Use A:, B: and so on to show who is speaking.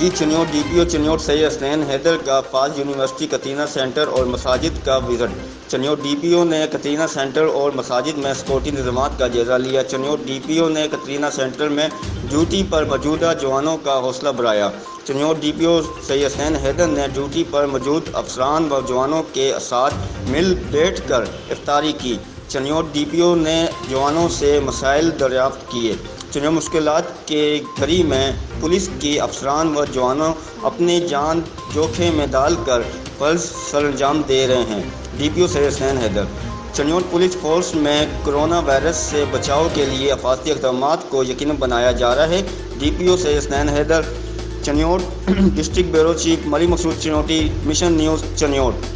A: जी Chiniot DPO Chiniot Syed Hasnain Haider का फाज university कतीना centre और मसाजिद का विज़िट। चनियोट DPO ने कतीना सेंटर और मसाजिद में सिक्योरिटी इंतजामात का जायज़ा लिया। चनियोट DPO ने कतीना सेंटर में ड्यूटी पर मौजूदा जवानों का हौसला बढ़ाया। चनियोट DPO सैयद हसनैन हैदर ने ड्यूटी पर मौजूद अफसरान व जवानों के साथ मिल बैठ कर इफ्तारी की। चनियोट DPO ने जवानों से मसाइल दरियाफ्त किए। चुनियोट मुश्किलात के घड़ी में पुलिस के अफसरान व जवानों अपनी जान जोखिम में डालकर फ़र्ज़ सरअंजाम दे रहे हैं। DPO Syed Hasnain Haider. Chiniot police force में कोरोना वायरस से बचाव के लिए हिफाजती इक़दामात को यकीनी बनाया जा रहा है। DPO Syed Hasnain Haider. Chiniot district bureau chief Malik Maqsood Chinoti, mission news Chiniot.